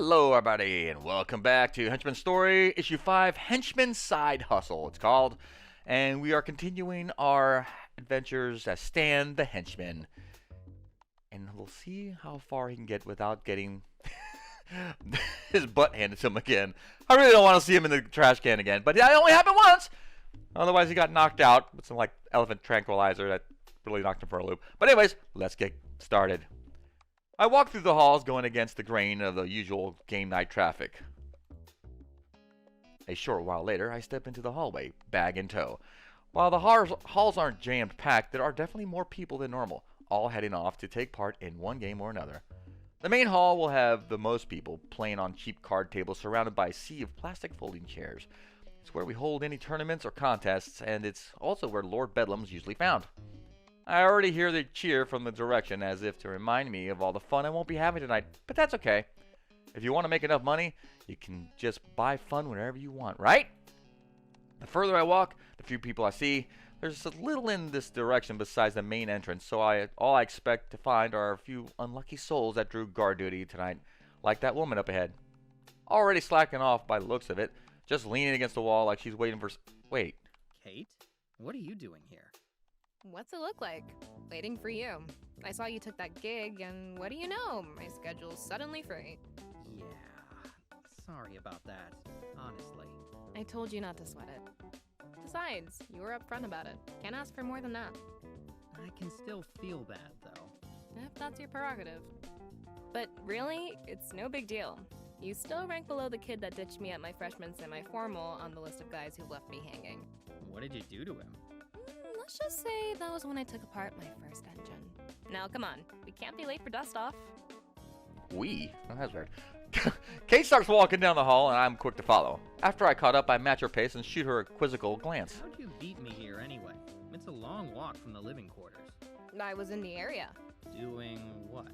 Hello, everybody, and welcome back to Henchman Story, Issue 5, Henchman Side Hustle, it's called. And we are continuing our adventures as Stan the Henchman. And we'll see how far he can get without getting his butt handed to him again. I really don't want to see him in the trash can again, but that only happened once! Otherwise, he got knocked out with some, elephant tranquilizer that really knocked him for a loop. But anyways, let's get started. I walk through the halls going against the grain of the usual game night traffic. A short while later, I step into the hallway, bag in tow. While the halls aren't jammed-packed, there are definitely more people than normal, all heading off to take part in one game or another. The main hall will have the most people, playing on cheap card tables surrounded by a sea of plastic folding chairs. It's where we hold any tournaments or contests, and it's also where Lord Bedlam's usually found. I already hear the cheer from the direction as if to remind me of all the fun I won't be having tonight, but that's okay. If you want to make enough money, you can just buy fun whenever you want, right? The further I walk, the fewer people I see. There's a little in this direction besides the main entrance, so all I expect to find are a few unlucky souls that drew guard duty tonight, like that woman up ahead. Already slacking off by the looks of it, just leaning against the wall like she's waiting for... Wait. Kate? What are you doing here? What's it look like? Waiting for you. I saw you took that gig, and what do you know? My schedule's suddenly free. Yeah, sorry about that, honestly. I told you not to sweat it. Besides, you were upfront about it. Can't ask for more than that. I can still feel bad, though. If that's your prerogative. But really, it's no big deal. You still rank below the kid that ditched me at my freshman semi-formal on the list of guys who left me hanging. What did you do to him? Let's just say that was when I took apart my first engine. Now, come on. We can't be late for dust-off. We? Oh, that's weird. Kate starts walking down the hall, and I'm quick to follow. After I caught up, I match her pace and shoot her a quizzical glance. How'd you beat me here anyway? It's a long walk from the living quarters. I was in the area. Doing what?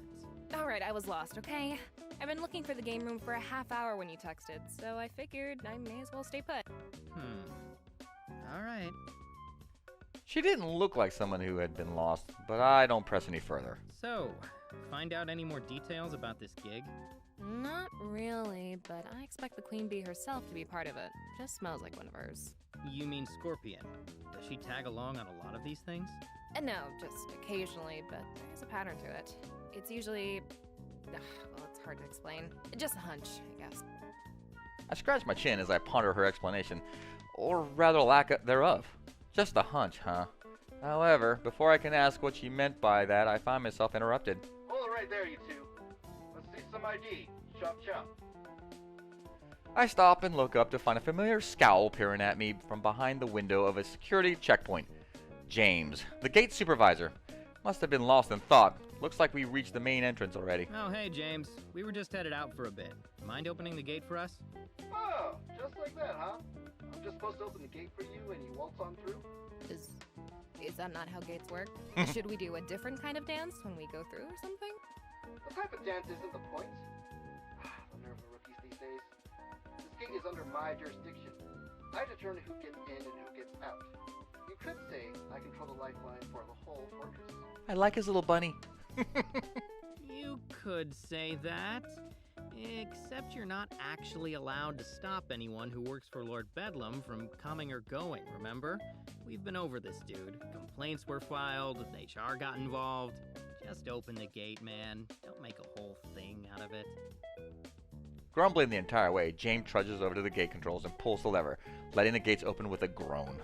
Alright, I was lost, okay? I've been looking for the game room for a half hour when you texted, so I figured I may as well stay put. Alright. She didn't look like someone who had been lost, but I don't press any further. So, find out any more details about this gig? Not really, but I expect the queen bee herself to be part of it. Just smells like one of hers. You mean Scorpion. Does she tag along on a lot of these things? No, just occasionally, but there's a pattern to it. It's usually... well, it's hard to explain. Just a hunch, I guess. I scratch my chin as I ponder her explanation, or rather lack thereof. Just a hunch, huh? However, before I can ask what she meant by that, I find myself interrupted. Hold it right there, you two. Let's see some ID. Chop chop. I stop and look up to find a familiar scowl peering at me from behind the window of a security checkpoint. James, the gate supervisor. Must have been lost in thought. Looks like we reached the main entrance already. Oh, hey, James. We were just headed out for a bit. Mind opening the gate for us? Oh, just like that, huh? I'm just supposed to open the gate for you and you waltz on through? Is that not how gates work? Should we do a different kind of dance when we go through or something? The type of dance isn't the point. The nerve of rookies these days. This gate is under my jurisdiction. I determine who gets in and who gets out. You could say I control the lifeline for the whole fortress. I like his little bunny. You could say that. Except you're not actually allowed to stop anyone who works for Lord Bedlam from coming or going, remember? We've been over this, dude. Complaints were filed, HR got involved. Just open the gate, man. Don't make a whole thing out of it. Grumbling the entire way, James trudges over to the gate controls and pulls the lever, letting the gates open with a groan.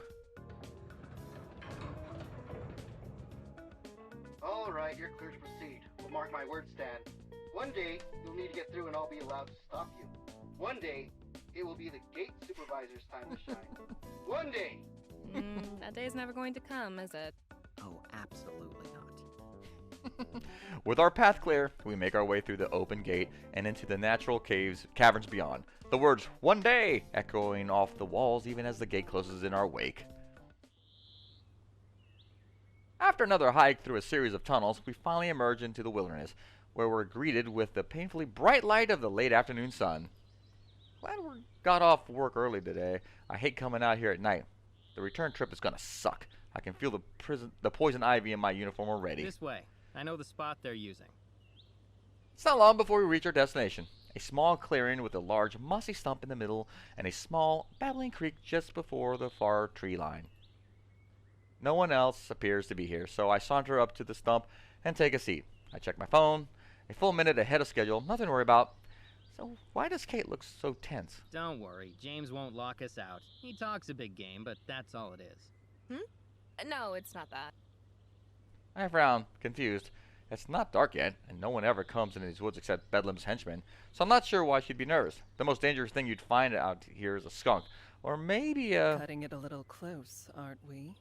Alright, you're clear to proceed. Well, mark my words, Stan. One day, you'll need to get through and I'll be allowed to stop you. One day, it will be the gate supervisor's time to shine. One day! That day's never going to come, is it? Oh, absolutely not. With our path clear, we make our way through the open gate and into the natural caverns beyond. The words, "one day," echoing off the walls even as the gate closes in our wake. After another hike through a series of tunnels, we finally emerge into the wilderness, where we're greeted with the painfully bright light of the late afternoon sun. Glad we got off work early today. I hate coming out here at night. The return trip is gonna suck. I can feel the poison ivy in my uniform already. This way. I know the spot they're using. It's not long before we reach our destination. A small clearing with a large mossy stump in the middle and a small babbling creek just before the far tree line. No one else appears to be here, so I saunter up to the stump and take a seat. I check my phone. A full minute ahead of schedule. Nothing to worry about. So why does Kate look so tense? Don't worry, James won't lock us out. He talks a big game, but that's all it is. No, it's not that. I frown, confused. It's not dark yet, and no one ever comes into these woods except Bedlam's henchmen, so I'm not sure why she'd be nervous. The most dangerous thing you'd find out here is a skunk, or maybe a... Cutting it a little close, aren't we?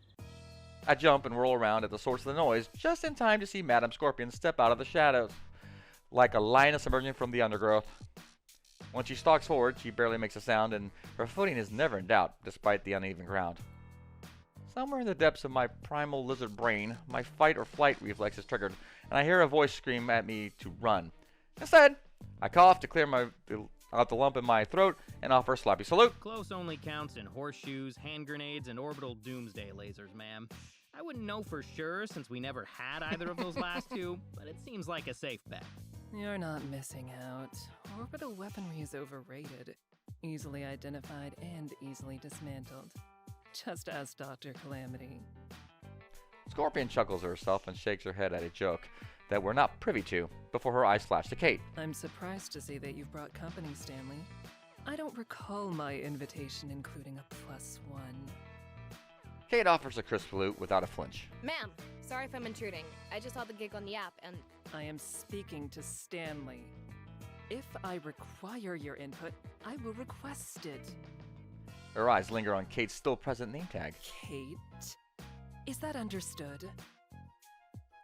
I jump and roll around at the source of the noise, just in time to see Madame Scorpion step out of the shadows, like a lioness emerging from the undergrowth. When she stalks forward, she barely makes a sound, and her footing is never in doubt, despite the uneven ground. Somewhere in the depths of my primal lizard brain, my fight or flight reflex is triggered, and I hear a voice scream at me to run. Instead, I cough to clear out the lump in my throat and offer a sloppy salute. Close only counts in horseshoes, hand grenades, and orbital doomsday lasers, ma'am. I wouldn't know for sure since we never had either of those last two, but it seems like a safe bet. You're not missing out. Orbital weaponry is overrated. Easily identified and easily dismantled. Just ask Dr. Calamity. Scorpion chuckles to herself and shakes her head at a joke that we're not privy to before her eyes flash to Kate. I'm surprised to see that you've brought company, Stanley. I don't recall my invitation including a +1. Kate offers a crisp salute without a flinch. Ma'am, sorry if I'm intruding. I just saw the gig on the app and... I am speaking to Stanley. If I require your input, I will request it. Her eyes linger on Kate's still present name tag. Kate? Is that understood?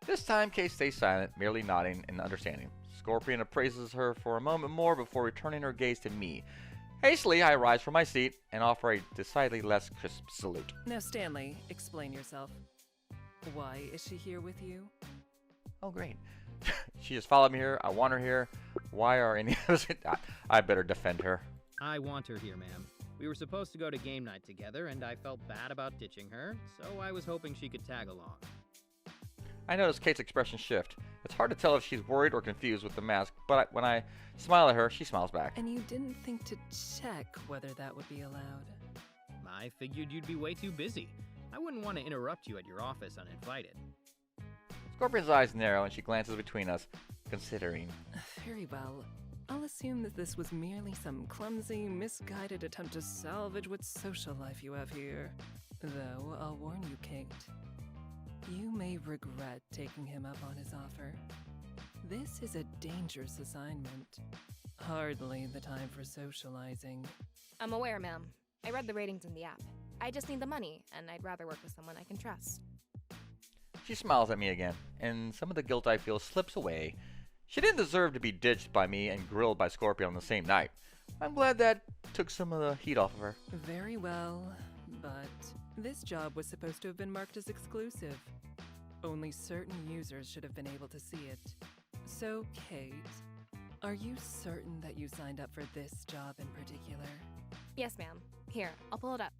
This time, Kate stays silent, merely nodding in understanding. Scorpion appraises her for a moment more before returning her gaze to me. Hastily, I rise from my seat and offer a decidedly less crisp salute. Now, Stanley, explain yourself. Why is she here with you? Oh, great. She has followed me here. I want her here. Why are any of us... I better defend her. I want her here, ma'am. We were supposed to go to game night together, and I felt bad about ditching her, so I was hoping she could tag along. I notice Kate's expression shift. It's hard to tell if she's worried or confused with the mask, but when I smile at her, she smiles back. And you didn't think to check whether that would be allowed? I figured you'd be way too busy. I wouldn't want to interrupt you at your office uninvited. Scorpion's eyes narrow and she glances between us, considering. Very well. I'll assume that this was merely some clumsy, misguided attempt to salvage what social life you have here. Though, I'll warn you, Kate. You may regret taking him up on his offer. This is a dangerous assignment. Hardly the time for socializing. I'm aware, ma'am. I read the ratings in the app. I just need the money, and I'd rather work with someone I can trust. She smiles at me again, and some of the guilt I feel slips away. She didn't deserve to be ditched by me and grilled by Scorpion on the same night. I'm glad that took some of the heat off of her. Very well, but this job was supposed to have been marked as exclusive. Only certain users should have been able to see it. So, Kate, are you certain that you signed up for this job in particular? Yes, ma'am. Here, I'll pull it up.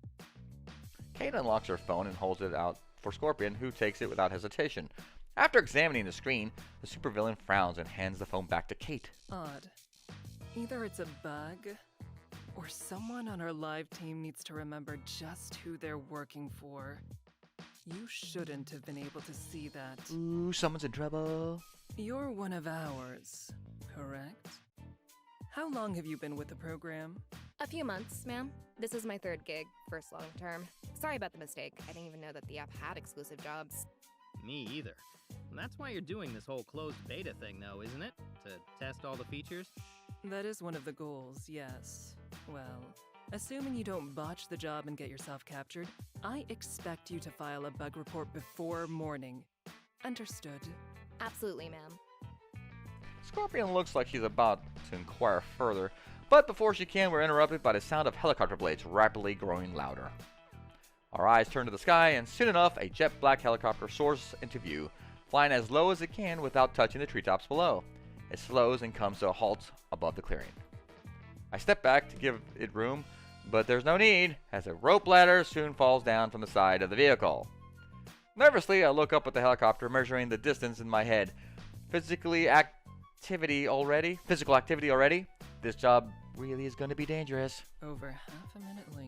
Kate unlocks her phone and holds it out for Scorpion, who takes it without hesitation. After examining the screen, the supervillain frowns and hands the phone back to Kate. Odd. Either it's a bug, or someone on our live team needs to remember just who they're working for. You shouldn't have been able to see that. Ooh, someone's in trouble. You're one of ours, correct? How long have you been with the program? A few months, ma'am. This is my third gig, first long term. Sorry about the mistake. I didn't even know that the app had exclusive jobs. Me either. And that's why you're doing this whole closed beta thing, though, isn't it? To test all the features? That is one of the goals, yes. Well, assuming you don't botch the job and get yourself captured, I expect you to file a bug report before morning. Understood? Absolutely, ma'am. Scorpion looks like she's about to inquire further, but before she can, we're interrupted by the sound of helicopter blades rapidly growing louder. Our eyes turn to the sky, and soon enough, a jet black helicopter soars into view, flying as low as it can without touching the treetops below. It slows and comes to a halt above the clearing. I step back to give it room, but there's no need, as a rope ladder soon falls down from the side of the vehicle. Nervously, I look up at the helicopter, measuring the distance in my head. Physical activity already? This job really is going to be dangerous. Over half a minute late.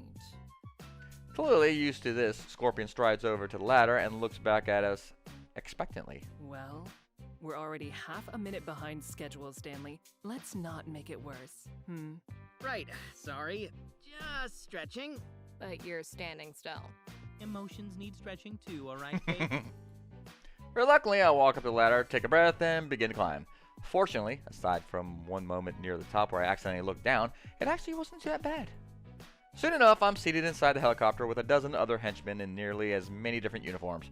Clearly used to this, Scorpion strides over to the ladder and looks back at us expectantly. Well, we're already half a minute behind schedule, Stanley. Let's not make it worse. Right, sorry. Just stretching. But you're standing still. Emotions need stretching too, alright, Kate? Reluctantly, I walk up the ladder, take a breath, and begin to climb. Fortunately, aside from one moment near the top where I accidentally looked down, it actually wasn't that bad. Soon enough, I'm seated inside the helicopter with a dozen other henchmen in nearly as many different uniforms.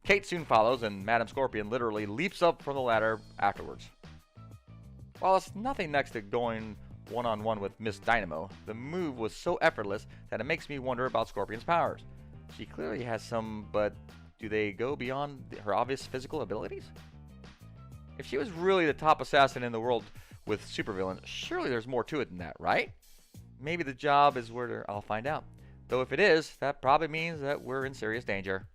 Kate soon follows, and Madam Scorpion literally leaps up from the ladder afterwards. While it's nothing next to going one-on-one with Miss Dynamo, the move was so effortless that it makes me wonder about Scorpion's powers. She clearly has some, but do they go beyond her obvious physical abilities? If she was really the top assassin in the world with supervillains, surely there's more to it than that, right? Maybe the job is where I'll find out. Though if it is, that probably means that we're in serious danger.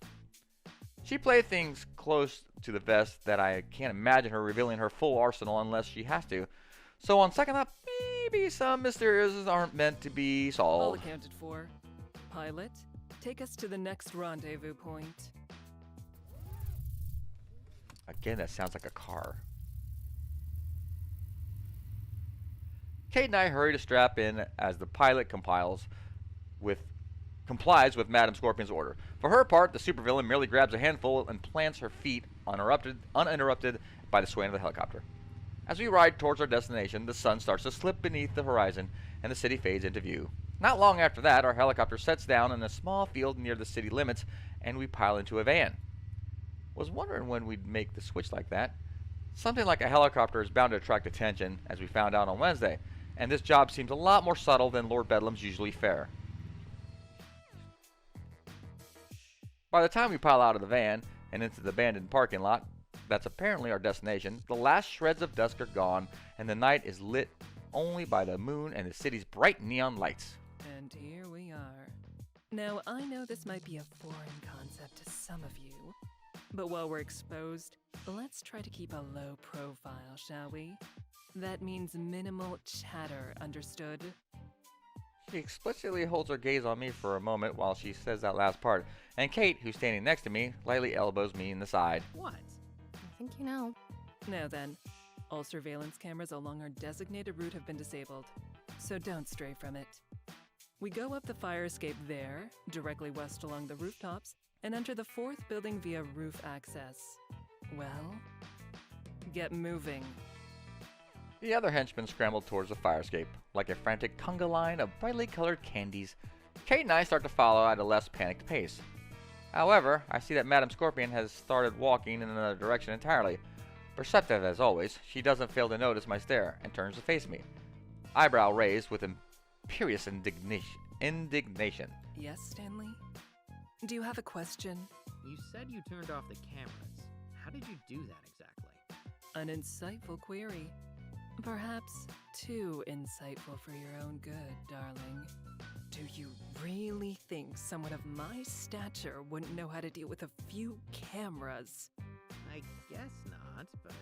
She played things close to the vest that I can't imagine her revealing her full arsenal unless she has to. So on second thought, maybe some mysteries aren't meant to be All solved. accounted for. Pilot, take us to the next rendezvous point. Again, that sounds like a car. Kate and I hurry to strap in as the pilot complies with Madam Scorpion's order. For her part, the supervillain merely grabs a handful and plants her feet uninterrupted by the swaying of the helicopter. As we ride towards our destination, the sun starts to slip beneath the horizon and the city fades into view. Not long after that, our helicopter sets down in a small field near the city limits and we pile into a van. Was wondering when we'd make the switch like that. Something like a helicopter is bound to attract attention, as we found out on Wednesday, and this job seems a lot more subtle than Lord Bedlam's usually fare. By the time we pile out of the van and into the abandoned parking lot, that's apparently our destination, the last shreds of dusk are gone and the night is lit only by the moon and the city's bright neon lights. And here we are. Now, I know this might be a foreign concept to some of you, but while we're exposed, let's try to keep a low profile, shall we? That means minimal chatter, understood? She explicitly holds her gaze on me for a moment while she says that last part, and Kate, who's standing next to me, lightly elbows me in the side. What? I think you know. Now then, all surveillance cameras along our designated route have been disabled, so don't stray from it. We go up the fire escape there, directly west along the rooftops, and enter the fourth building via roof access. Well, get moving. The other henchmen scrambled towards the fire escape, like a frantic conga line of brightly colored candies. Kate and I start to follow at a less panicked pace. However, I see that Madam Scorpion has started walking in another direction entirely. Perceptive as always, she doesn't fail to notice my stare and turns to face me, eyebrow raised with imperious indignation. Yes, Stanley? Do you have a question? You said you turned off the cameras. How did you do that exactly? An insightful query. Perhaps too insightful for your own good, darling. Do you really think someone of my stature wouldn't know how to deal with a few cameras? I guess not, but...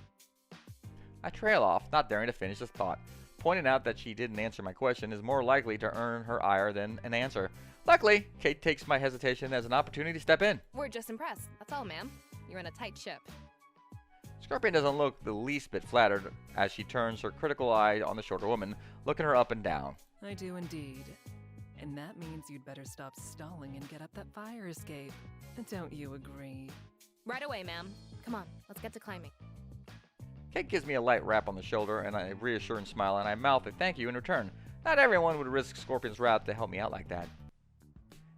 I trail off, not daring to finish this thought, pointing out that she didn't answer my question is more likely to earn her ire than an answer. Luckily, Kate takes my hesitation as an opportunity to step in. We're just impressed. That's all, ma'am. You're in a tight ship. Scorpion doesn't look the least bit flattered as she turns her critical eye on the shorter woman, looking her up and down. I do indeed. And that means you'd better stop stalling and get up that fire escape. Don't you agree? Right away, ma'am. Come on, let's get to climbing. Kate gives me a light rap on the shoulder and a reassuring smile, and I mouth a thank you in return. Not everyone would risk Scorpion's wrath to help me out like that.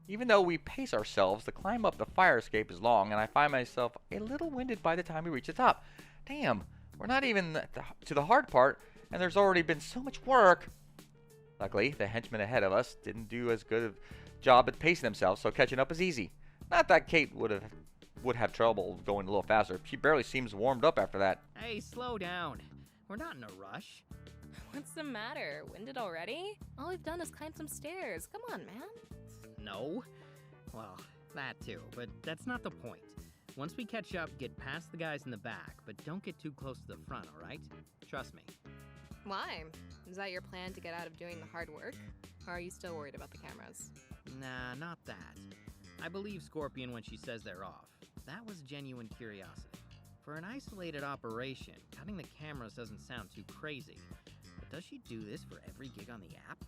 Even though we pace ourselves, the climb up the fire escape is long, and I find myself a little winded by the time we reach the top. Damn, we're not even to the hard part, and there's already been so much work. Luckily, the henchmen ahead of us didn't do as good a job at pacing themselves, so catching up is easy. Not that Kate would have trouble going a little faster. She barely seems warmed up after that. Hey, slow down. We're not in a rush. What's the matter? Winded already? All we've done is climb some stairs. Come on, man. No? Well, that too, but that's not the point. Once we catch up, get past the guys in the back, but don't get too close to the front, alright? Trust me. Why? Is that your plan to get out of doing the hard work? Or are you still worried about the cameras? Nah, not that. I believe Scorpion when she says they're off. That was genuine curiosity. For an isolated operation, cutting the cameras doesn't sound too crazy. But does she do this for every gig on the app?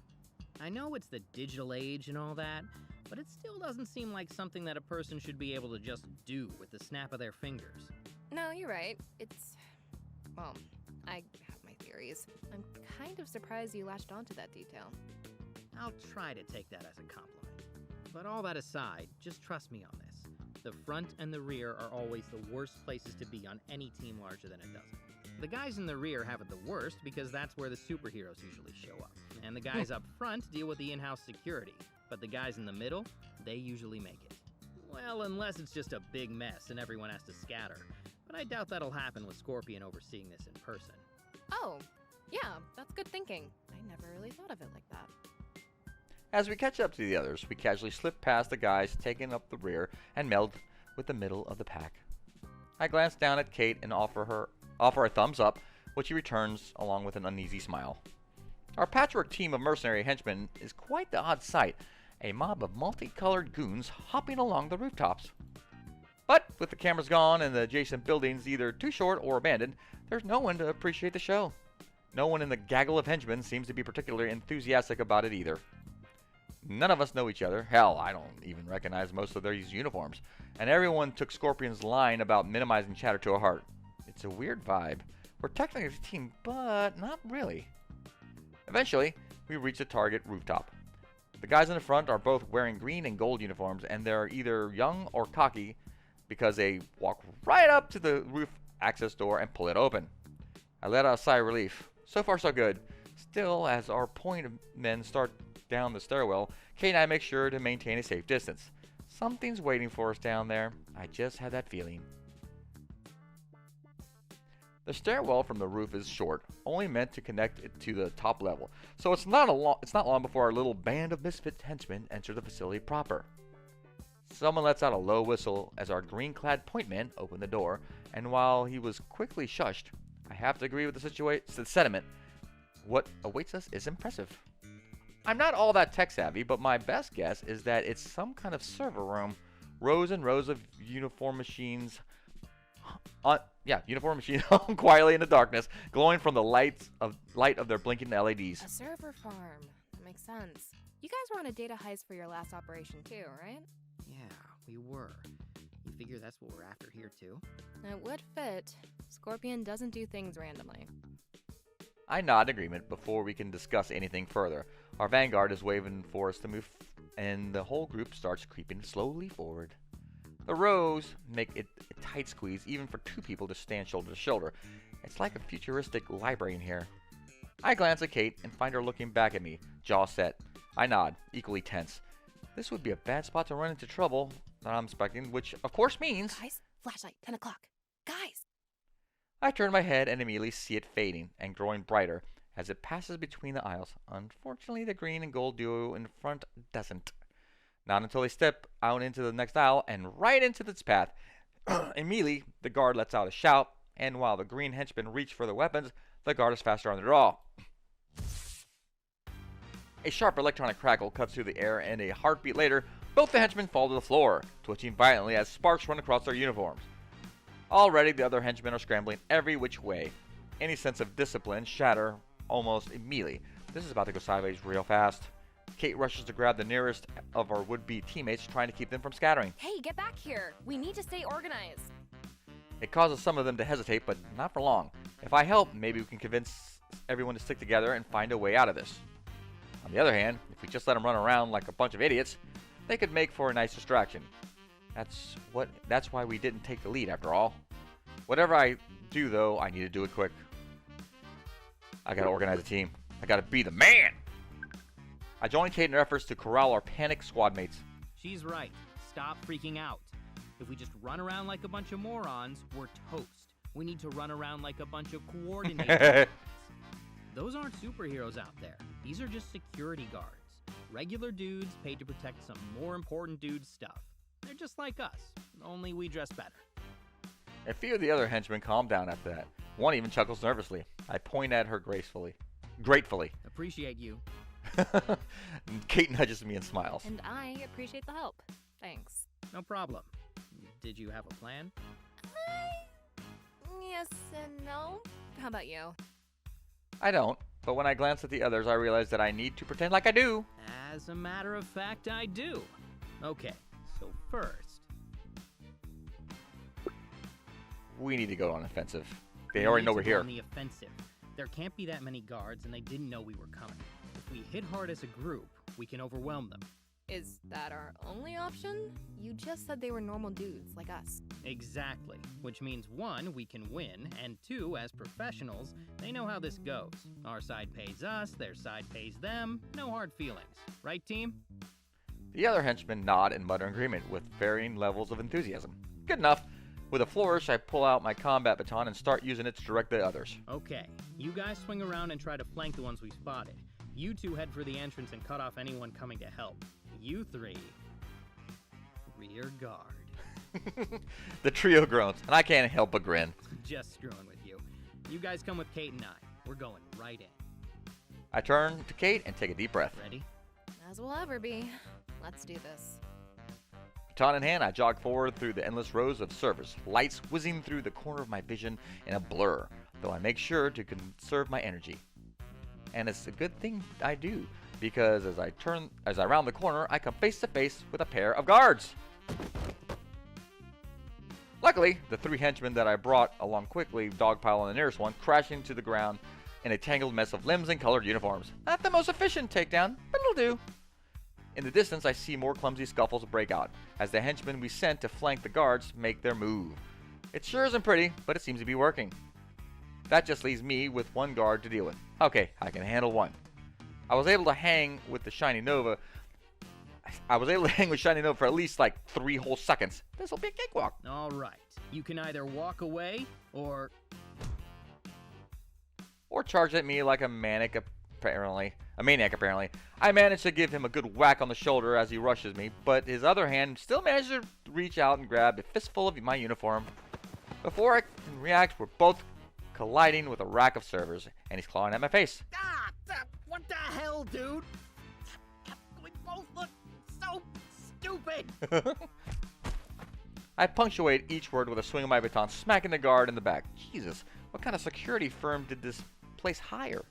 I know it's the digital age and all that, but it still doesn't seem like something that a person should be able to just do with the snap of their fingers. No, you're right. Well, I have my theories. I'm kind of surprised you latched onto that detail. I'll try to take that as a compliment. But all that aside, just trust me on this. The front and the rear are always the worst places to be on any team larger than a dozen. The guys in the rear have it the worst because that's where the superheroes usually show up. And the guys up front deal with the in-house security. But the guys in the middle, they usually make it. Well, unless it's just a big mess and everyone has to scatter. But I doubt that'll happen with Scorpion overseeing this in person. Oh, yeah, that's good thinking. I never really thought of it like that. As we catch up to the others, we casually slip past the guys taking up the rear and meld with the middle of the pack. I glance down at Kate and offer a thumbs up, which she returns along with an uneasy smile. Our patchwork team of mercenary henchmen is quite the odd sight, a mob of multicolored goons hopping along the rooftops. But with the cameras gone and the adjacent buildings either too short or abandoned, there's no one to appreciate the show. No one in the gaggle of henchmen seems to be particularly enthusiastic about it either. None of us know each other. Hell, I don't even recognize most of these uniforms. And everyone took Scorpion's line about minimizing chatter to a heart. It's a weird vibe. We're technically a team, but not really. Eventually, we reach the target rooftop. The guys in the front are both wearing green and gold uniforms, and they're either young or cocky because they walk right up to the roof access door and pull it open. I let out a sigh of relief. So far, so good. Still, as our point of men start down the stairwell, Kate and I make sure to maintain a safe distance. Something's waiting for us down there. I just had that feeling. The stairwell from the roof is short, only meant to connect it to the top level, so it's not long before our little band of misfit henchmen enter the facility proper. Someone lets out a low whistle as our green-clad point men open the door, and while he was quickly shushed, I have to agree with the sentiment. What awaits us is impressive. I'm not all that tech-savvy, but my best guess is that it's some kind of server room. Rows and rows of uniform machines hung quietly in the darkness, glowing from the light of their blinking LEDs. A server farm. That makes sense. You guys were on a data heist for your last operation too, right? Yeah, we were. You figure that's what we're after here too? It would fit. Scorpion doesn't do things randomly. I nod agreement before we can discuss anything further. Our vanguard is waving for us to move, and the whole group starts creeping slowly forward. The rows make it a tight squeeze, even for two people to stand shoulder to shoulder. It's like a futuristic library in here. I glance at Kate and find her looking back at me, jaw set. I nod, equally tense. This would be a bad spot to run into trouble that I'm expecting, which of course means... Guys, flashlight, 10 o'clock. Guys! I turn my head and immediately see it fading and growing brighter as it passes between the aisles. Unfortunately, the green and gold duo in front doesn't. Not until they step out into the next aisle and right into its path. Immediately, the guard lets out a shout, and while the green henchmen reach for their weapons, the guard is faster on the draw. A sharp electronic crackle cuts through the air, and a heartbeat later, both the henchmen fall to the floor, twitching violently as sparks run across their uniforms. Already, the other henchmen are scrambling every which way. Any sense of discipline shatter almost immediately. This is about to go sideways real fast. Kate rushes to grab the nearest of our would-be teammates, trying to keep them from scattering. Hey, get back here! We need to stay organized! It causes some of them to hesitate, but not for long. If I help, maybe we can convince everyone to stick together and find a way out of this. On the other hand, if we just let them run around like a bunch of idiots, they could make for a nice distraction. That's why we didn't take the lead after all. Whatever I do, though, I need to do it quick. I gotta organize a team. I gotta be the man! I join Kate in her efforts to corral our panicked squad mates. She's right. Stop freaking out. If we just run around like a bunch of morons, we're toast. We need to run around like a bunch of coordinated Those aren't superheroes out there. These are just security guards. Regular dudes paid to protect some more important dudes' stuff. They're just like us, only we dress better. A few of the other henchmen calm down after that. One even chuckles nervously. I point at her gracefully. Gratefully. Appreciate you. Kate nudges me and smiles. And I appreciate the help. Thanks. No problem. Did you have a plan? Yes and no. How about you? I don't, but when I glance at the others, I realize that I need to pretend like I do. As a matter of fact, I do. Okay, so first, We need to go on offensive. They we already need know to we're go here. on the offensive. There can't be that many guards, and they didn't know we were coming. If we hit hard as a group, we can overwhelm them. Is that our only option? You just said they were normal dudes like us. Exactly. Which means one, we can win, and two, as professionals, they know how this goes. Our side pays us, their side pays them. No hard feelings. Right, team? The other henchmen nod and mutter in agreement with varying levels of enthusiasm. Good enough. With a flourish, I pull out my combat baton and start using it to direct the others. Okay. You guys swing around and try to flank the ones we spotted. You two head for the entrance and cut off anyone coming to help. You three, rear guard. The trio groans, and I can't help but grin. Just screwing with you. You guys come with Kate and I. We're going right in. I turn to Kate and take a deep breath. Ready? As we'll ever be. Let's do this. Baton in hand, I jog forward through the endless rows of servers, lights whizzing through the corner of my vision in a blur, though I make sure to conserve my energy. And it's a good thing I do, because as I round the corner, I come face to face with a pair of guards. Luckily, the three henchmen that I brought along quickly dogpile on the nearest one, crashing to the ground in a tangled mess of limbs and colored uniforms. Not the most efficient takedown, but it'll do. In the distance, I see more clumsy scuffles break out, as the henchmen we sent to flank the guards make their move. It sure isn't pretty, but it seems to be working. That just leaves me with one guard to deal with. Okay, I can handle one. I was able to hang with Shiny Nova for at least like 3 whole seconds. This'll be a cakewalk. All right. You can either walk away or Charge at me like a maniac apparently. I managed to give him a good whack on the shoulder as he rushes me, but his other hand still managed to reach out and grab a fistful of my uniform. Before I can react, we're both colliding with a rack of servers, and he's clawing at my face. What the hell, dude? We both look so stupid. I punctuate each word with a swing of my baton, smacking the guard in the back. Jesus, what kind of security firm did this place hire?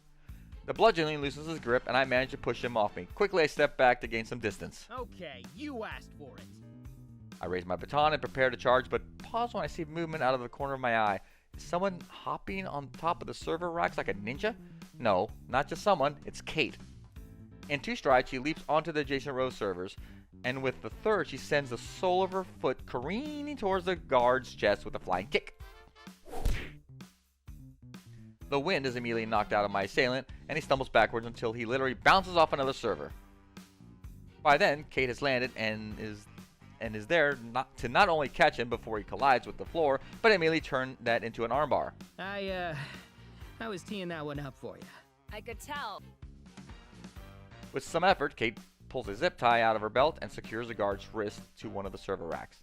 The bludgeoning loosens his grip, and I manage to push him off me. Quickly, I step back to gain some distance. Okay, you asked for it. I raise my baton and prepare to charge, but pause when I see movement out of the corner of my eye. Is someone hopping on top of the server racks like a ninja? No, not just someone, it's Kate. In 2 strides, she leaps onto the adjacent row of servers, and with the third, she sends the sole of her foot careening towards the guard's chest with a flying kick. The wind is immediately knocked out of my assailant, and he stumbles backwards until he literally bounces off another server. By then, Kate has landed and is there not only catch him before he collides with the floor, but immediately turn that into an armbar. I was teeing that one up for you. I could tell. With some effort, Kate pulls a zip tie out of her belt and secures the guard's wrist to one of the server racks.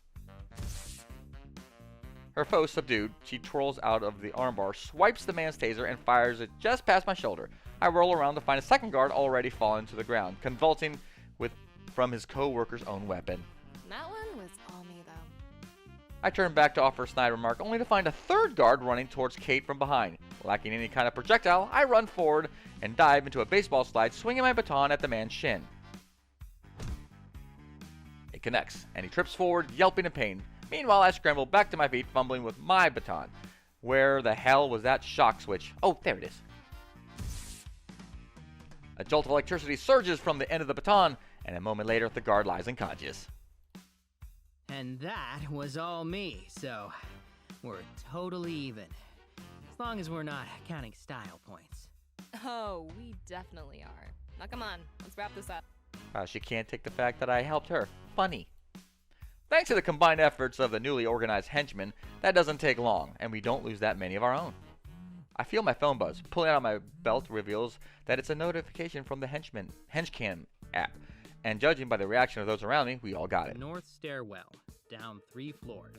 Her foe subdued, she twirls out of the armbar, swipes the man's taser, and fires it just past my shoulder. I roll around to find a second guard already fallen to the ground, convulsing from his co-worker's own weapon. That one was all me, though. I turn back to offer a snide remark, only to find a third guard running towards Kate from behind. Lacking any kind of projectile, I run forward and dive into a baseball slide, swinging my baton at the man's shin. It connects, and he trips forward, yelping in pain. Meanwhile, I scramble back to my feet, fumbling with my baton. Where the hell was that shock switch? Oh, there it is. A jolt of electricity surges from the end of the baton, and a moment later, the guard lies unconscious. And that was all me, so we're totally even. As long as we're not counting style points. Oh, we definitely are. Now come on, let's wrap this up. She can't take the fact that I helped her. Funny. Thanks to the combined efforts of the newly organized henchmen, that doesn't take long, and we don't lose that many of our own. I feel my phone buzz. Pulling out my belt reveals that it's a notification from the Henchman app, and judging by the reaction of those around me, we all got it. North stairwell, down 3 floors.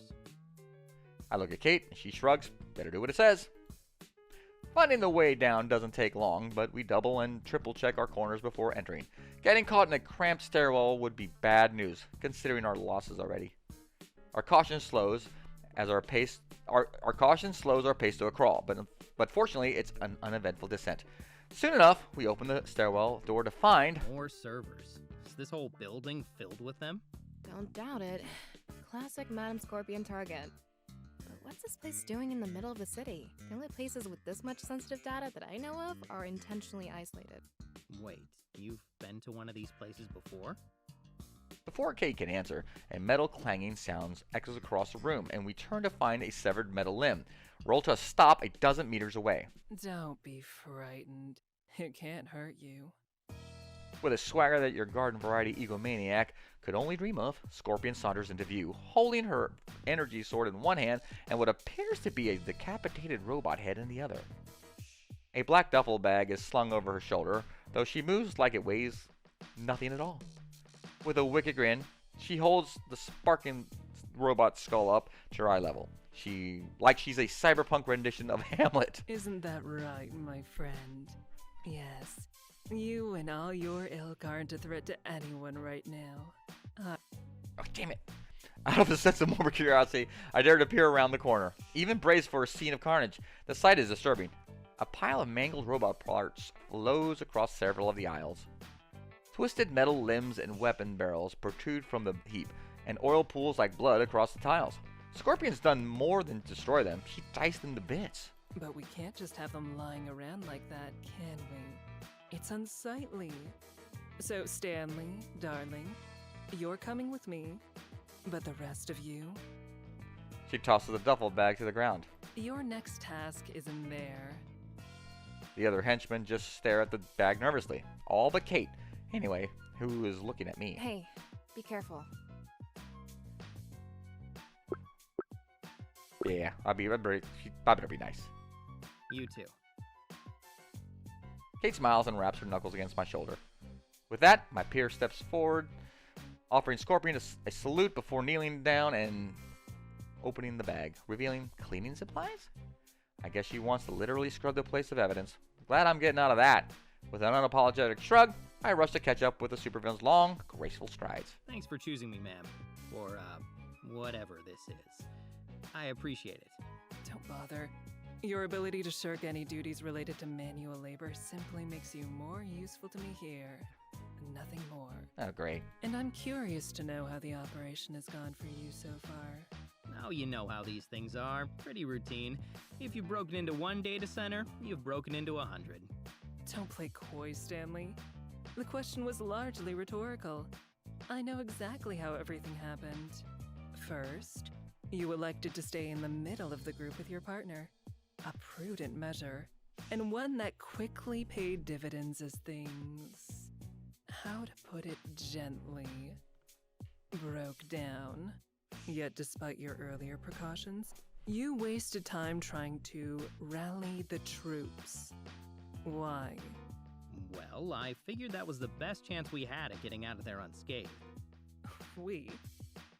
I look at Kate, and she shrugs. Better do what it says. Finding the way down doesn't take long, but we double and triple check our corners before entering. Getting caught in a cramped stairwell would be bad news, considering our losses already. Our caution slows our pace to a crawl, but fortunately it's an uneventful descent. Soon enough, we open the stairwell door to find More servers. Is this whole building filled with them? Don't doubt it. Classic Madam Scorpion target. But what's this place doing in the middle of the city? The only places with this much sensitive data that I know of are intentionally isolated. Wait, you've been to one of these places before? Before Kate can answer, a metal clanging sound echoes across the room, and we turn to find a severed metal limb. Roll to a stop a dozen meters away. Don't be frightened. It can't hurt you. With a swagger that your garden variety egomaniac could only dream of, Scorpion saunters into view, holding her energy sword in one hand and what appears to be a decapitated robot head in the other. A black duffel bag is slung over her shoulder, though she moves like it weighs nothing at all. With a wicked grin, she holds the sparking robot skull up to her eye level. She's a cyberpunk rendition of Hamlet. Isn't that right, my friend? Yes. You and all your ilk aren't a threat to anyone right now. Oh, damn it. Out of a sense of morbid curiosity, I dare to peer around the corner, even braced for a scene of carnage. The sight is disturbing. A pile of mangled robot parts flows across several of the aisles. Twisted metal limbs and weapon barrels protrude from the heap, and oil pools like blood across the tiles. Scorpion's done more than destroy them. She diced them to bits. But we can't just have them lying around like that, can we? It's unsightly. So, Stanley, darling, you're coming with me, but the rest of you? She tosses the duffel bag to the ground. Your next task is in there. The other henchmen just stare at the bag nervously. All but Kate. Anyway, who is looking at me? Hey, be careful. Yeah, I better be nice. You too. Kate smiles and wraps her knuckles against my shoulder. With that, my peer steps forward, offering Scorpion a salute before kneeling down and opening the bag, revealing cleaning supplies? I guess she wants to literally scrub the place of evidence. Glad I'm getting out of that. With an unapologetic shrug, I rush to catch up with the supervillain's long, graceful strides. Thanks for choosing me, ma'am. Or, whatever this is. I appreciate it. Don't bother. Your ability to shirk any duties related to manual labor simply makes you more useful to me here. Nothing more. Oh, great. And I'm curious to know how the operation has gone for you so far. Now you know how these things are. Pretty routine. If you've broken into one data center, you've broken into 100. Don't play coy, Stanley. The question was largely rhetorical. I know exactly how everything happened. First, you elected to stay in the middle of the group with your partner. A prudent measure, and one that quickly paid dividends as things, how to put it gently, broke down. Yet despite your earlier precautions, you wasted time trying to rally the troops. Why? Well, I figured that was the best chance we had at getting out of there unscathed. We?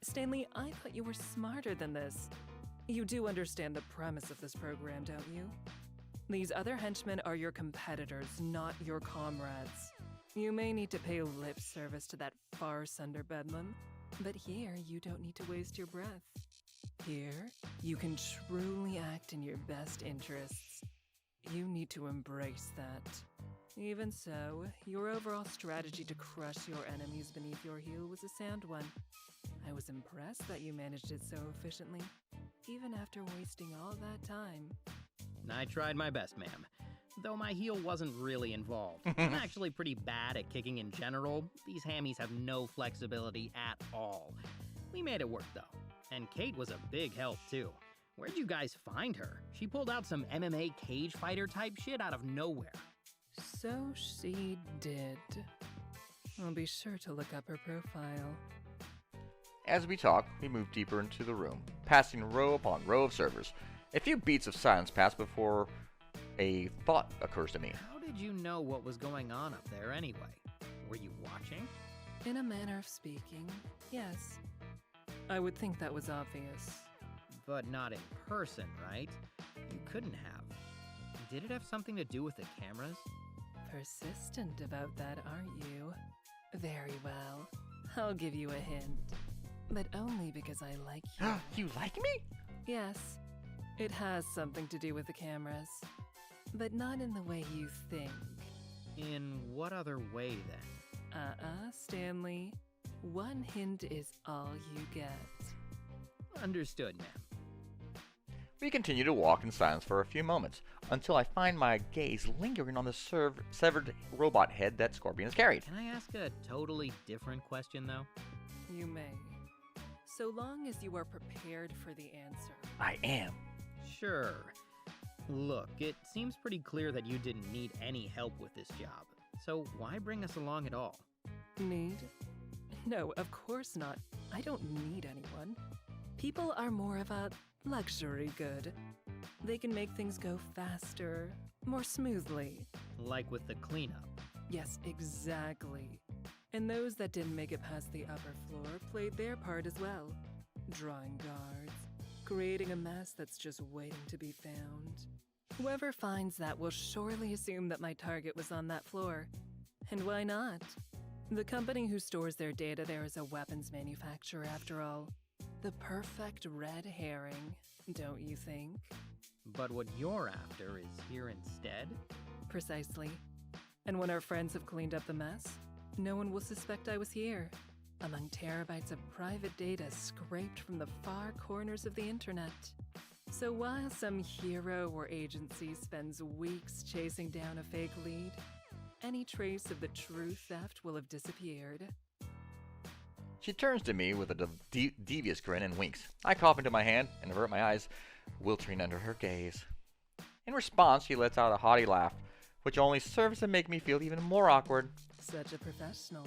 Stanley, I thought you were smarter than this. You do understand the premise of this program, don't you? These other henchmen are your competitors, not your comrades. You may need to pay lip service to that farce under Bedlam, but here you don't need to waste your breath. Here, you can truly act in your best interests. You need to embrace that. Even so, your overall strategy to crush your enemies beneath your heel was a sound one. I was impressed that you managed it so efficiently, even after wasting all that time. I tried my best, ma'am. Though my heel wasn't really involved. I'm actually pretty bad at kicking in general. These hammies have no flexibility at all. We made it work, though. And Kate was a big help, too. Where'd you guys find her? She pulled out some MMA cage fighter type shit out of nowhere. So she did. I'll be sure to look up her profile. As we talk, we move deeper into the room, passing row upon row of servers. A few beats of silence pass before a thought occurs to me. How did you know what was going on up there anyway? Were you watching? In a manner of speaking, yes. I would think that was obvious. But not in person, right? You couldn't have. Did it have something to do with the cameras? Persistent about that, aren't you? Very well. I'll give you a hint. But only because I like you. You like me? Yes, it has something to do with the cameras. But not in the way you think. In what other way, then? Stanley. One hint is all you get. Understood, ma'am. We continue to walk in silence for a few moments, until I find my gaze lingering on the severed robot head that Scorpion has carried. Can I ask a totally different question, though? You may. So long as you are prepared for the answer. I am. Sure. Look, it seems pretty clear that you didn't need any help with this job. So why bring us along at all? Need? No, of course not. I don't need anyone. People are more of a luxury good. They can make things go faster, more smoothly. Like with the cleanup. Yes, exactly. And those that didn't make it past the upper floor played their part as well. Drawing guards, creating a mess that's just waiting to be found. Whoever finds that will surely assume that my target was on that floor. And why not? The company who stores their data there is a weapons manufacturer after all. The perfect red herring, don't you think? But what you're after is here instead? Precisely. And when our friends have cleaned up the mess, no one will suspect I was here, among terabytes of private data scraped from the far corners of the internet. So while some hero or agency spends weeks chasing down a fake lead, any trace of the true theft will have disappeared. She turns to me with a devious grin and winks. I cough into my hand and avert my eyes, wilting under her gaze. In response, she lets out a haughty laugh, which only serves to make me feel even more awkward. Such a professional.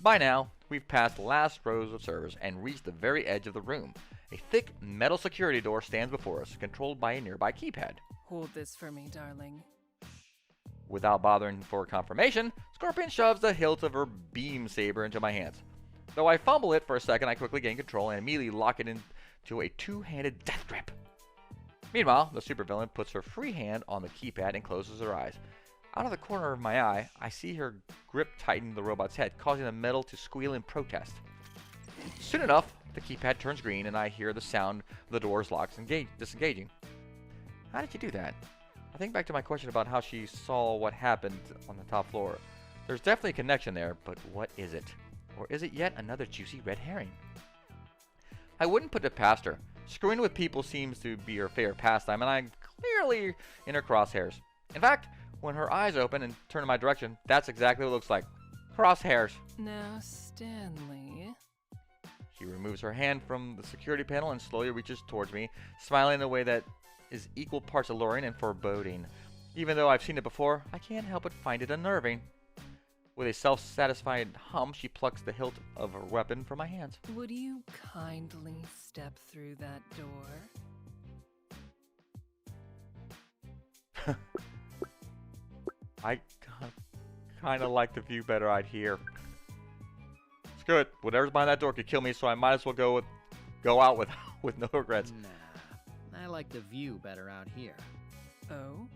By now, we've passed the last rows of servers and reached the very edge of the room. A thick metal security door stands before us, controlled by a nearby keypad. Hold this for me, darling. Without bothering for confirmation, Scorpion shoves the hilt of her beam saber into my hands. Though I fumble it for a second, I quickly gain control and immediately lock it into a two-handed death grip. Meanwhile, the supervillain puts her free hand on the keypad and closes her eyes. Out of the corner of my eye, I see her grip tighten the robot's head, causing the metal to squeal in protest. Soon enough, the keypad turns green and I hear the sound of the doors locks disengaging. How did you do that? I think back to my question about how she saw what happened on the top floor. There's definitely a connection there, but what is it? Or is it yet another juicy red herring? I wouldn't put it past her. Screwing with people seems to be her favorite pastime, and I'm clearly in her crosshairs. In fact, when her eyes open and turn in my direction, that's exactly what it looks like. Crosshairs. Now, Stanley. She removes her hand from the security panel and slowly reaches towards me, smiling in a way that is equal parts alluring and foreboding. Even though I've seen it before, I can't help but find it unnerving. With a self-satisfied hum, she plucks the hilt of her weapon from my hands. Would you kindly step through that door? I kind of like the view better out here. Screw it. Whatever's behind that door could kill me, so I might as well go out with no regrets. Nah, I like the view better out here. Oh?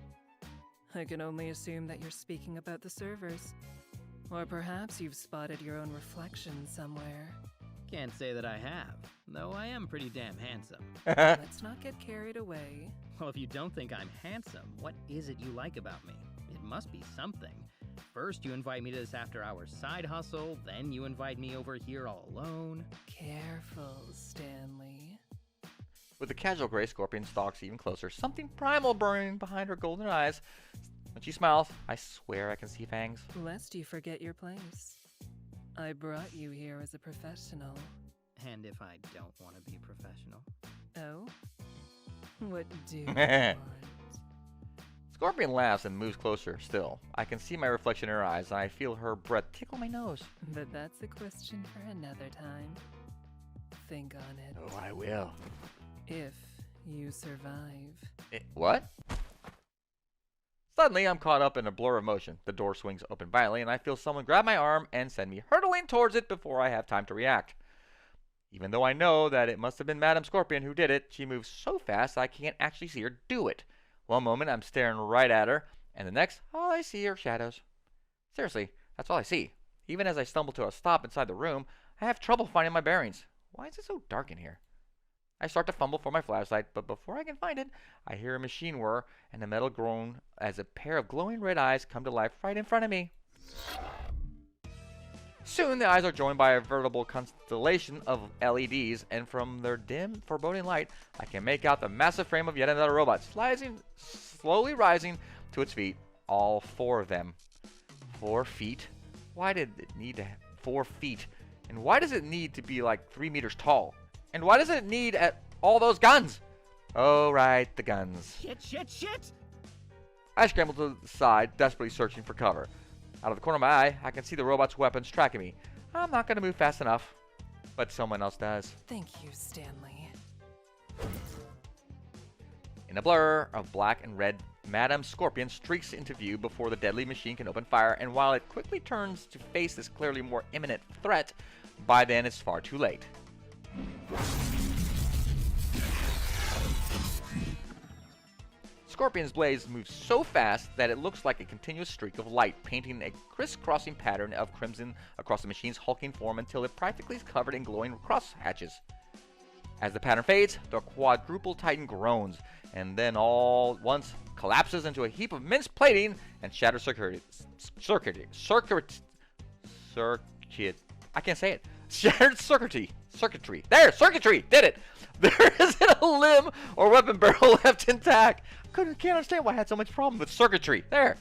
I can only assume that you're speaking about the servers. Or perhaps you've spotted your own reflection somewhere. Can't say that I have, though I am pretty damn handsome. Let's not get carried away. Well, if you don't think I'm handsome, what is it you like about me? It must be something. First you invite me to this after-hours side hustle, then you invite me over here all alone. Careful, Stanley. With a casual grace, Scorpion stalks even closer, something primal burning behind her golden eyes. When she smiles, I swear I can see fangs. Lest you forget your place. I brought you here as a professional. And if I don't want to be professional? Oh? What do you want? Scorpion laughs and moves closer still. I can see my reflection in her eyes, and I feel her breath tickle my nose. But that's a question for another time. Think on it. Oh, I will. If you survive. What? Suddenly, I'm caught up in a blur of motion. The door swings open violently, and I feel someone grab my arm and send me hurtling towards it before I have time to react. Even though I know that it must have been Madame Scorpion who did it, she moves so fast I can't actually see her do it. One moment I'm staring right at her, and the next, all I see are shadows. Seriously, that's all I see. Even as I stumble to a stop inside the room, I have trouble finding my bearings. Why is it so dark in here? I start to fumble for my flashlight, but before I can find it, I hear a machine whir and the metal groan as a pair of glowing red eyes come to life right in front of me. Soon the eyes are joined by a veritable constellation of LEDs, and from their dim, foreboding light, I can make out the massive frame of yet another robot, slowly rising to its feet. All 4 of them. 4 feet? Why did it need to have 4 feet? And why does it need to be like 3 meters tall? And why does it need all those guns? Oh, right, the guns. Shit! I scramble to the side, desperately searching for cover. Out of the corner of my eye, I can see the robot's weapons tracking me. I'm not going to move fast enough, but someone else does. Thank you, Stanley. In a blur of black and red, Madame Scorpion streaks into view before the deadly machine can open fire, and while it quickly turns to face this clearly more imminent threat, by then it's far too late. Scorpion's blaze moves so fast that it looks like a continuous streak of light, painting a crisscrossing pattern of crimson across the machine's hulking form until it practically is covered in glowing crosshatches. As the pattern fades, the quadruple titan groans, and then all at once collapses into a heap of minced plating and shattered circuitry. I can't say it. Shattered circuitry. There, circuitry! Did it! There isn't a limb or weapon barrel left intact. Can't understand why I had so much problem with circuitry. There.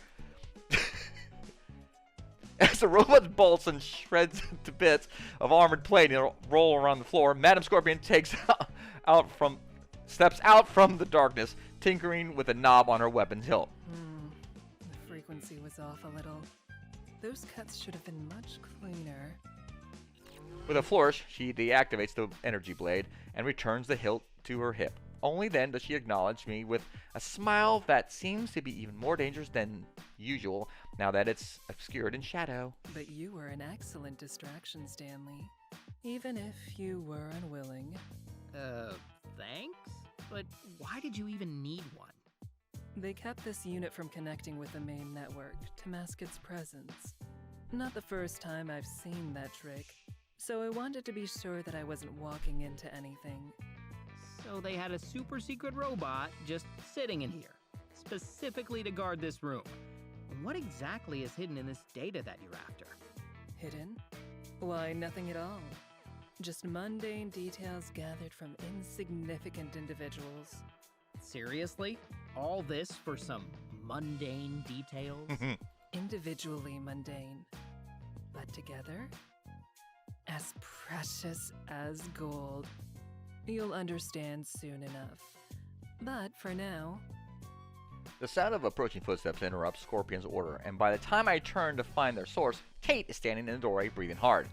As the robot's bolts and shreds to bits of armored plating roll around the floor, Madame Scorpion steps out from the darkness, tinkering with a knob on her weapon's hilt. The frequency was off a little. Those cuts should have been much cleaner. With a flourish, she deactivates the energy blade and returns the hilt to her hip. Only then does she acknowledge me with a smile that seems to be even more dangerous than usual now that it's obscured in shadow. But you were an excellent distraction, Stanley. Even if you were unwilling. Thanks? But why did you even need one? They kept this unit from connecting with the main network to mask its presence. Not the first time I've seen that trick, so I wanted to be sure that I wasn't walking into anything. So they had a super secret robot just sitting in here, specifically to guard this room. What exactly is hidden in this data that you're after? Hidden? Why, nothing at all. Just mundane details gathered from insignificant individuals. Seriously? All this for some mundane details? Individually mundane, but together, as precious as gold. You'll understand soon enough. But for now... The sound of approaching footsteps interrupts Scorpion's order, and by the time I turn to find their source, Kate is standing in the doorway, breathing hard.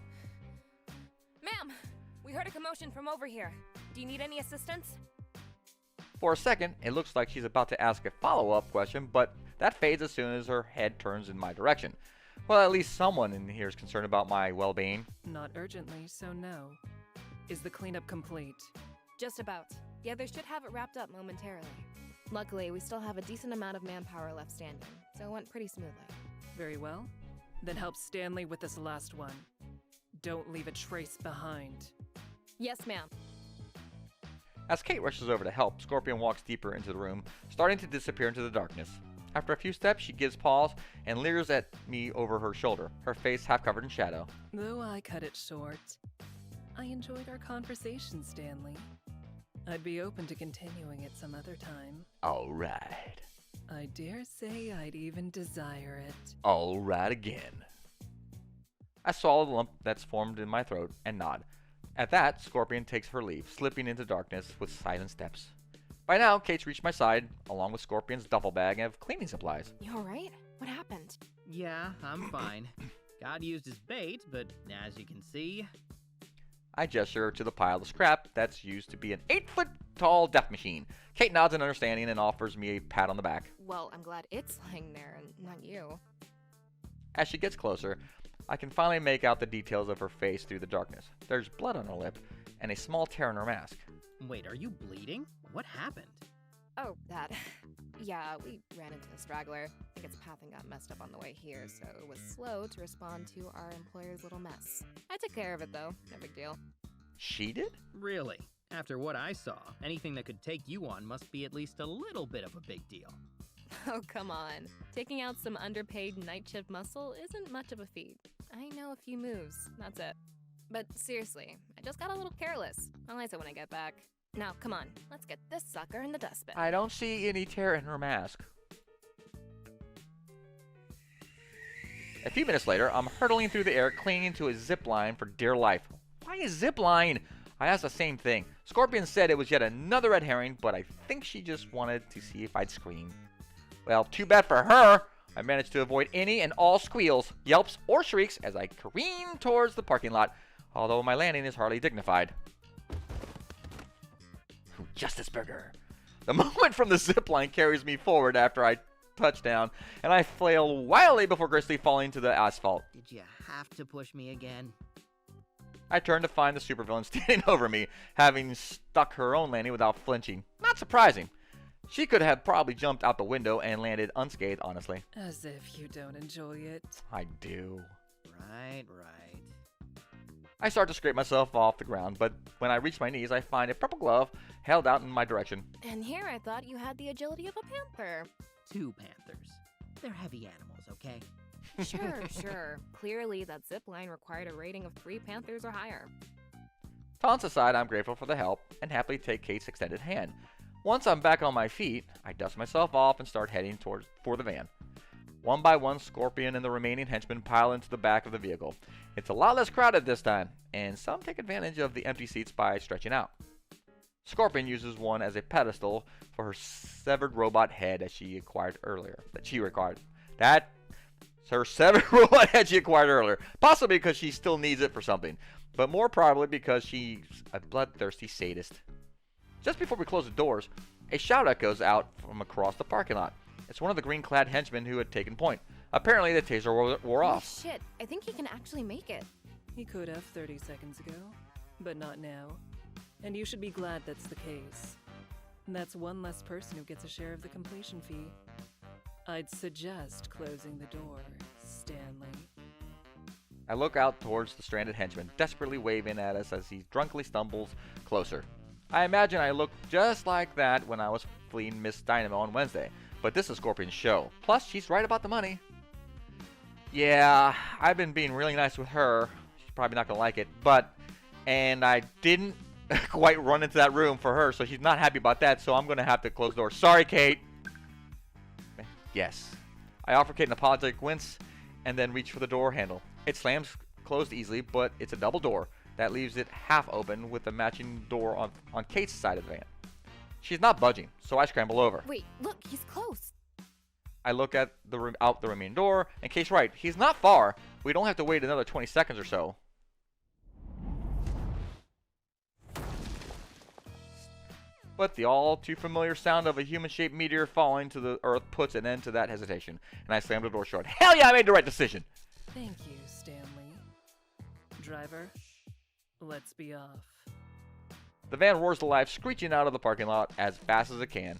Ma'am, we heard a commotion from over here. Do you need any assistance? For a second, it looks like she's about to ask a follow-up question, but that fades as soon as her head turns in my direction. Well, at least someone in here is concerned about my well-being. Not urgently, so no. Is the cleanup complete? Just about. The others should have it wrapped up momentarily. Luckily, we still have a decent amount of manpower left standing, so it went pretty smoothly. Very well. Then help Stanley with this last one. Don't leave a trace behind. Yes, ma'am. As Kate rushes over to help, Scorpion walks deeper into the room, starting to disappear into the darkness. After a few steps, she gives pause and leers at me over her shoulder, her face half covered in shadow. Though I cut it short, I enjoyed our conversation, Stanley. I'd be open to continuing it some other time. All right. I dare say I'd even desire it. All right again. I swallow the lump that's formed in my throat and nod. At that, Scorpion takes her leave, slipping into darkness with silent steps. By now, Kate's reached my side, along with Scorpion's duffel bag of cleaning supplies. You alright? What happened? Yeah, I'm fine. God used his bait, but as you can see... I gesture to the pile of scrap that's used to be an 8-foot-tall death machine. Kate nods in understanding and offers me a pat on the back. Well, I'm glad it's lying there and not you. As she gets closer, I can finally make out the details of her face through the darkness. There's blood on her lip and a small tear in her mask. Wait, are you bleeding? What happened? Oh, that. Yeah, we ran into a straggler. I think its pathing got messed up on the way here, so it was slow to respond to our employer's little mess. I took care of it, though. No big deal. She did? Really? After what I saw, anything that could take you on must be at least a little bit of a big deal. Oh, come on. Taking out some underpaid night shift muscle isn't much of a feat. I know a few moves, that's it. But seriously, I just got a little careless. I'll ice it when I get back. Now, come on, let's get this sucker in the dustbin. I don't see any tear in her mask. A few minutes later, I'm hurtling through the air, clinging to a zip line for dear life. Why a zip line? I asked the same thing. Scorpion said it was yet another red herring, but I think she just wanted to see if I'd scream. Well, too bad for her. I managed to avoid any and all squeals, yelps, or shrieks as I careen towards the parking lot, although my landing is hardly dignified. Justice Burger. The moment from the zip line carries me forward after I touch down, and I flail wildly before gracefully falling to the asphalt. Did you have to push me again? I turn to find the supervillain standing over me, having stuck her own landing without flinching. Not surprising. She could have probably jumped out the window and landed unscathed, honestly. As if you don't enjoy it. I do. Right. I start to scrape myself off the ground, but when I reach my knees, I find a purple glove held out in my direction. And here I thought you had the agility of a panther. 2 panthers. They're heavy animals, okay? Sure. Clearly, that zip line required a rating of 3 panthers or higher. Taunts aside, I'm grateful for the help and happily take Kate's extended hand. Once I'm back on my feet, I dust myself off and start heading for the van. One by one, Scorpion and the remaining henchmen pile into the back of the vehicle. It's a lot less crowded this time, and some take advantage of the empty seats by stretching out. Scorpion uses one as a pedestal for her severed robot head that she acquired earlier. Her severed robot head she acquired earlier. Possibly because she still needs it for something, but more probably because she's a bloodthirsty sadist. Just before we close the doors, a shout echoes out from across the parking lot. It's one of the green-clad henchmen who had taken point. Apparently, the taser wore off. Shit, I think he can actually make it. He could have 30 seconds ago, but not now. And you should be glad that's the case. That's one less person who gets a share of the completion fee. I'd suggest closing the door, Stanley. I look out towards the stranded henchman, desperately waving at us as he drunkenly stumbles closer. I imagine I looked just like that when I was fleeing Miss Dynamo on Wednesday, but this is Scorpion's show. Plus, she's right about the money. Yeah, I've been being really nice with her. She's probably not going to like it, and I didn't quite run into that room for her, so she's not happy about that, so I'm going to have to close the door. Sorry, Kate. Yes. I offer Kate an apologetic wince and then reach for the door handle. It slams closed easily, but it's a double door that leaves it half open with the matching door on Kate's side of the van. She's not budging, so I scramble over. Wait, look, he's close. I look at out the remaining door, and Kate's right. He's not far. We don't have to wait another 20 seconds or so. But the all too familiar sound of a human-shaped meteor falling to the earth puts an end to that hesitation, and I slam the door shut. Hell yeah, I made the right decision! Thank you, Stanley. Driver, let's be off. The van roars to life, screeching out of the parking lot as fast as it can.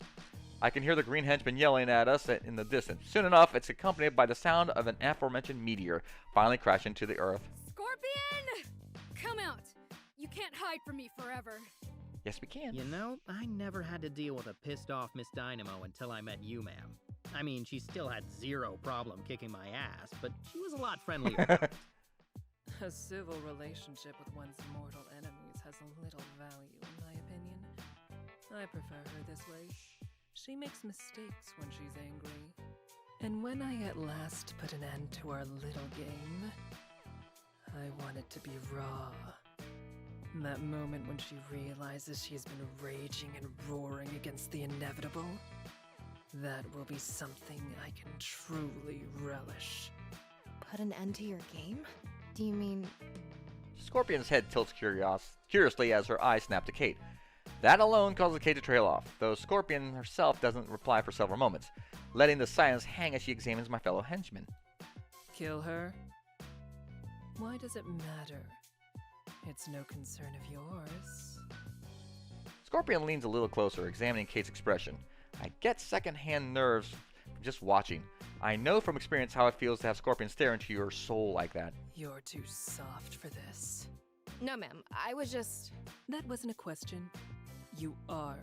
I can hear the green henchman yelling at us in the distance. Soon enough, it's accompanied by the sound of an aforementioned meteor finally crashing to the earth. Scorpion! Come out! You can't hide from me forever. Yes, we can. You know, I never had to deal with a pissed-off Miss Dynamo until I met you, ma'am. I mean, she still had zero problem kicking my ass, but she was a lot friendlier. A civil relationship with one's mortal enemies has little value, in my opinion. I prefer her this way. She makes mistakes when she's angry. And when I at last put an end to our little game, I want it to be raw. That moment when she realizes she's been raging and roaring against the inevitable, that will be something I can truly relish. Put an end to your game? Do you mean... Scorpion's head tilts curiously as her eyes snap to Kate. That alone causes Kate to trail off, though Scorpion herself doesn't reply for several moments, letting the silence hang as she examines my fellow henchman. Kill her? Why does it matter? It's no concern of yours. Scorpion leans a little closer, examining Kate's expression. I get secondhand nerves from just watching. I know from experience how it feels to have scorpions stare into your soul like that. You're too soft for this. No, ma'am. I was just. That wasn't a question. You are.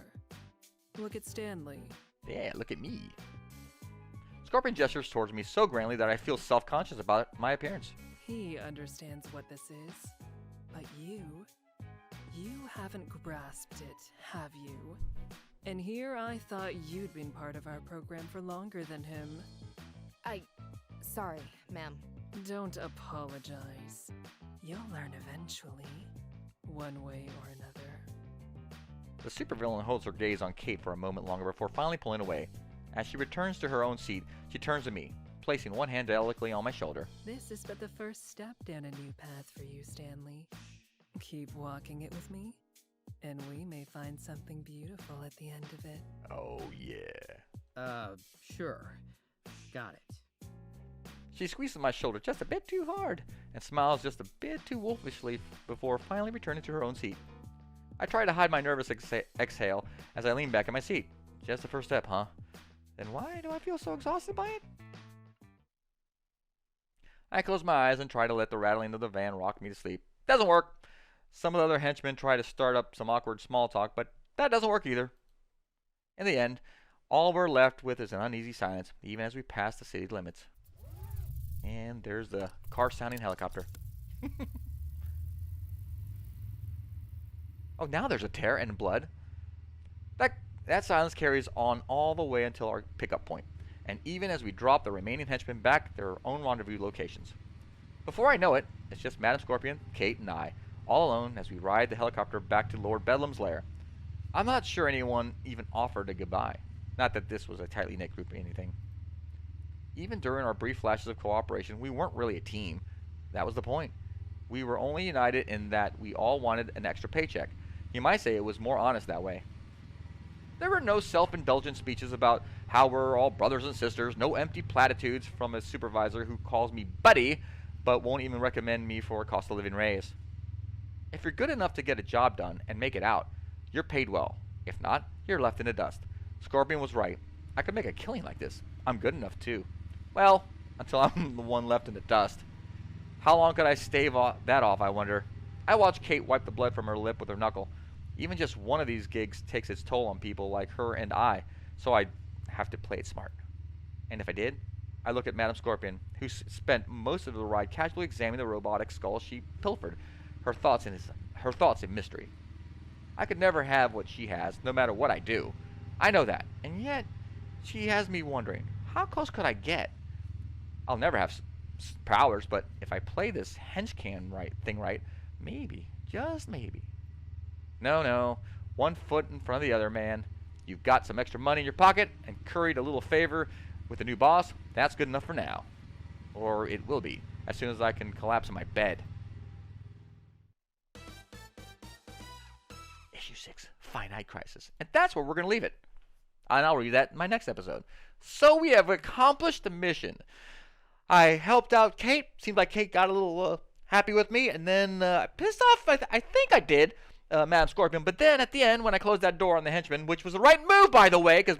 Look at Stanley. Yeah, look at me. Scorpion gestures towards me so grandly that I feel self-conscious about my appearance. He understands what this is. But you haven't grasped it, have you? And here I thought you'd been part of our program for longer than him. Sorry, ma'am. Don't apologize. You'll learn eventually, one way or another. The supervillain holds her gaze on Kate for a moment longer before finally pulling away. As she returns to her own seat, she turns to me, placing one hand delicately on my shoulder. This is but the first step down a new path for you, Stanley. Keep walking it with me, and we may find something beautiful at the end of it. Oh, yeah. Sure. Got it. She squeezes my shoulder just a bit too hard and smiles just a bit too wolfishly before finally returning to her own seat. I try to hide my nervous exhale as I lean back in my seat. Just the first step, huh? Then why do I feel so exhausted by it? I close my eyes and try to let the rattling of the van rock me to sleep. Doesn't work. Some of the other henchmen try to start up some awkward small talk, but that doesn't work either. In the end, all we're left with is an uneasy silence, even as we pass the city limits. And there's the car-sounding helicopter. Oh, now there's a tear and blood. That silence carries on all the way until our pickup point, and even as we drop the remaining henchmen back at their own rendezvous locations. Before I know it, it's just Madam Scorpion, Kate, and I, all alone as we ride the helicopter back to Lord Bedlam's lair. I'm not sure anyone even offered a goodbye. Not that this was a tightly knit group or anything. Even during our brief flashes of cooperation, we weren't really a team. That was the point. We were only united in that we all wanted an extra paycheck. You might say it was more honest that way. There were no self-indulgent speeches about how we're all brothers and sisters, no empty platitudes from a supervisor who calls me buddy, but won't even recommend me for a cost of living raise. If you're good enough to get a job done and make it out, you're paid well. If not, you're left in the dust. Scorpion was right. I could make a killing like this. I'm good enough too. Well, until I'm the one left in the dust. How long could I stave that off, I wonder? I watched Kate wipe the blood from her lip with her knuckle. Even just one of these gigs takes its toll on people like her and I, so I have to play it smart. And if I did, I look at Madam Scorpion, who spent most of the ride casually examining the robotic skull she pilfered, her thoughts in mystery. I could never have what she has, no matter what I do. I know that, and yet she has me wondering, how close could I get? I'll never have powers, but if I play this Henchman thing right, maybe, just maybe. No, one foot in front of the other, man. You've got some extra money in your pocket and curried a little favor with the new boss. That's good enough for now. Or it will be, as soon as I can collapse in my bed. Issue 6, Finite Crisis. And that's where we're going to leave it. And I'll read that in my next episode. So we have accomplished the mission. I helped out Kate. Seemed like Kate got a little happy with me. And then pissed off, I think I did, Madam Scorpion. But then at the end, when I closed that door on the henchman, which was the right move, by the way, because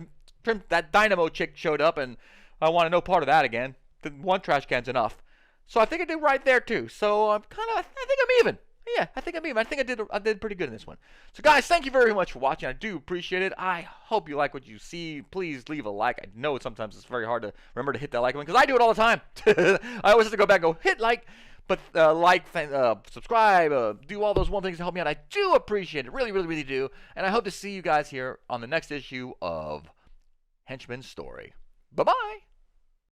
that dynamo chick showed up and I want no part of that again. The one trash can's enough. So I think I did right there too. So I think I'm even. Yeah, I think I'm even. I think I did pretty good in this one. So guys, thank you very much for watching. I do appreciate it. I hope you like what you see. Please leave a like. I know sometimes it's very hard to remember to hit that like button because I do it all the time. I always have to go back and go hit like. But subscribe, do all those one things to help me out. I do appreciate it. Really, really, really do. And I hope to see you guys here on the next issue of Henchman's Story. Bye-bye.